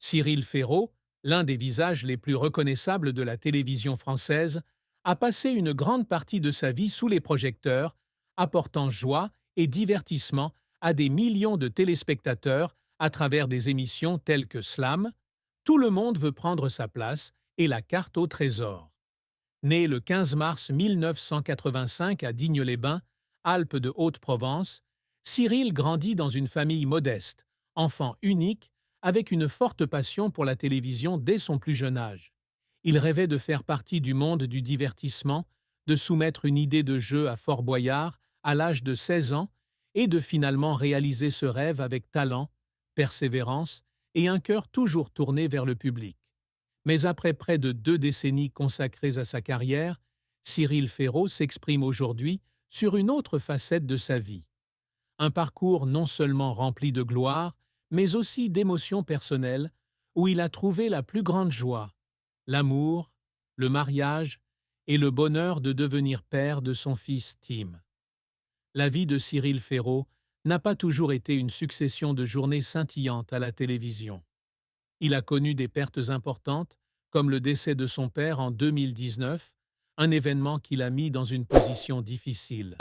Cyril Ferraud, l'un des visages les plus reconnaissables de la télévision française, a passé une grande partie de sa vie sous les projecteurs, apportant joie et divertissement à des millions de téléspectateurs à travers des émissions telles que Slam, Tout le monde veut prendre sa place et La carte au trésor. Né le 15 mars 1985 à Digne-les-Bains, Alpes de Haute-Provence, Cyril grandit dans une famille modeste, enfant unique, avec une forte passion pour la télévision dès son plus jeune âge. Il rêvait de faire partie du monde du divertissement, de soumettre une idée de jeu à Fort Boyard à l'âge de 16 ans et de finalement réaliser ce rêve avec talent, persévérance et un cœur toujours tourné vers le public. Mais après près de 2 décennies consacrées à sa carrière, Cyril Ferraud s'exprime aujourd'hui sur une autre facette de sa vie. Un parcours non seulement rempli de gloire, mais aussi d'émotions personnelles, où il a trouvé la plus grande joie, l'amour, le mariage et le bonheur de devenir père de son fils Tim. La vie de Cyril Ferraud n'a pas toujours été une succession de journées scintillantes à la télévision. Il a connu des pertes importantes, comme le décès de son père en 2019, un événement qui l'a mis dans une position difficile.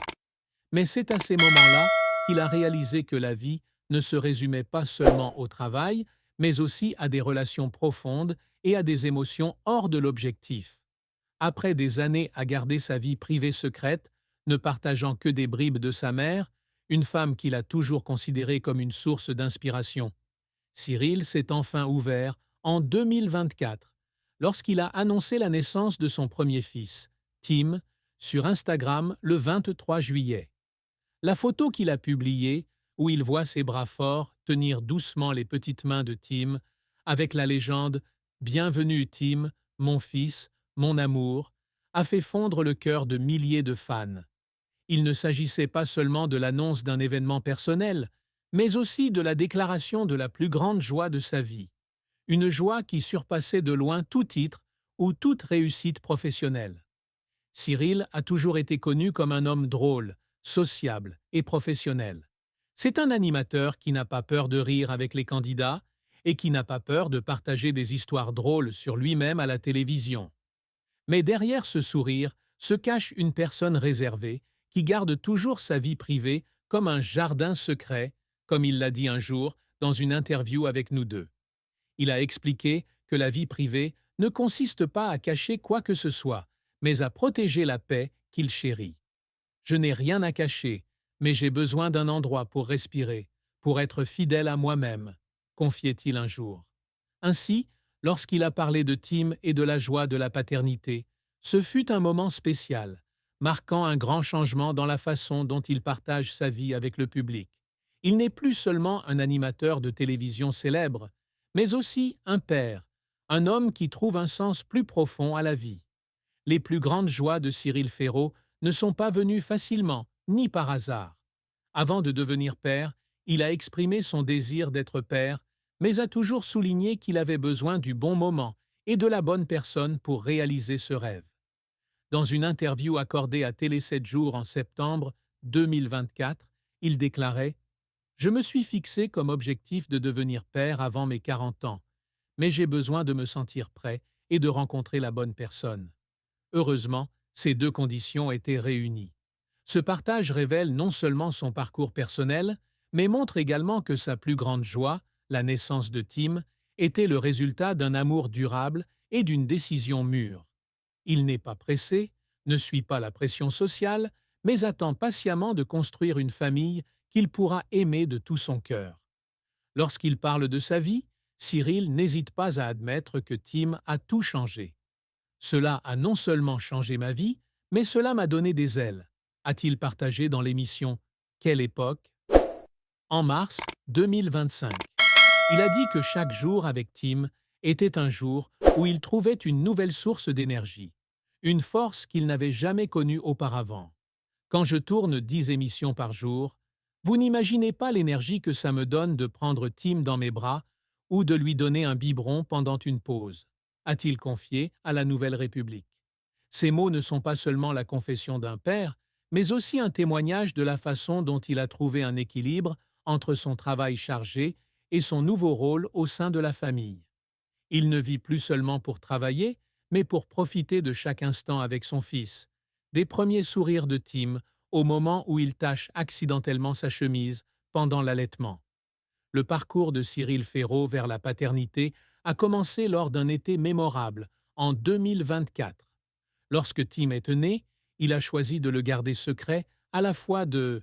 Mais c'est à ces moments-là qu'il a réalisé que la vie ne se résumait pas seulement au travail, mais aussi à des relations profondes et à des émotions hors de l'objectif. Après des années à garder sa vie privée secrète, ne partageant que des bribes de sa mère, une femme qu'il a toujours considérée comme une source d'inspiration, Cyril s'est enfin ouvert en 2024, lorsqu'il a annoncé la naissance de son premier fils, Tim, sur Instagram le 23 juillet. La photo qu'il a publiée, où il voit ses bras forts tenir doucement les petites mains de Tim, avec la légende « Bienvenue Tim, mon fils, mon amour », a fait fondre le cœur de milliers de fans. Il ne s'agissait pas seulement de l'annonce d'un événement personnel, mais aussi de la déclaration de la plus grande joie de sa vie. Une joie qui surpassait de loin tout titre ou toute réussite professionnelle. Cyril a toujours été connu comme un homme drôle, sociable et professionnel. C'est un animateur qui n'a pas peur de rire avec les candidats et qui n'a pas peur de partager des histoires drôles sur lui-même à la télévision. Mais derrière ce sourire se cache une personne réservée qui garde toujours sa vie privée comme un jardin secret, comme il l'a dit un jour dans une interview avec nous deux. Il a expliqué que la vie privée ne consiste pas à cacher quoi que ce soit, mais à protéger la paix qu'il chérit. Je n'ai rien à cacher, mais j'ai besoin d'un endroit pour respirer, pour être fidèle à moi-même, confiait-il un jour. Ainsi, lorsqu'il a parlé de Tim et de la joie de la paternité, ce fut un moment spécial, marquant un grand changement dans la façon dont il partage sa vie avec le public. Il n'est plus seulement un animateur de télévision célèbre, mais aussi un père, un homme qui trouve un sens plus profond à la vie. Les plus grandes joies de Cyril Ferraud ne sont pas venues facilement, ni par hasard. Avant de devenir père, il a exprimé son désir d'être père, mais a toujours souligné qu'il avait besoin du bon moment et de la bonne personne pour réaliser ce rêve. Dans une interview accordée à Télé 7 jours en septembre 2024, il déclarait « Je me suis fixé comme objectif de devenir père avant mes 40 ans, mais j'ai besoin de me sentir prêt et de rencontrer la bonne personne. » Heureusement, ces deux conditions étaient réunies. Ce partage révèle non seulement son parcours personnel, mais montre également que sa plus grande joie, la naissance de Tim, était le résultat d'un amour durable et d'une décision mûre. Il n'est pas pressé, ne suit pas la pression sociale, mais attend patiemment de construire une famille qu'il pourra aimer de tout son cœur. Lorsqu'il parle de sa vie, Cyril n'hésite pas à admettre que Tim a tout changé. Cela a non seulement changé ma vie, mais cela m'a donné des ailes, a-t-il partagé dans l'émission Quelle époque en mars 2025. Il a dit que chaque jour avec Tim était un jour où il trouvait une nouvelle source d'énergie, une force qu'il n'avait jamais connue auparavant. Quand je tourne 10 émissions par jour, vous n'imaginez pas l'énergie que ça me donne de prendre Tim dans mes bras ou de lui donner un biberon pendant une pause, a-t-il confié à la Nouvelle République. Ces mots ne sont pas seulement la confession d'un père, mais aussi un témoignage de la façon dont il a trouvé un équilibre entre son travail chargé et son nouveau rôle au sein de la famille. Il ne vit plus seulement pour travailler, mais pour profiter de chaque instant avec son fils. Des premiers sourires de Tim au moment où il tâche accidentellement sa chemise pendant l'allaitement. Le parcours de Cyril Ferraud vers la paternité a commencé lors d'un été mémorable, en 2024. Lorsque Tim est né, il a choisi de le garder secret à la fois de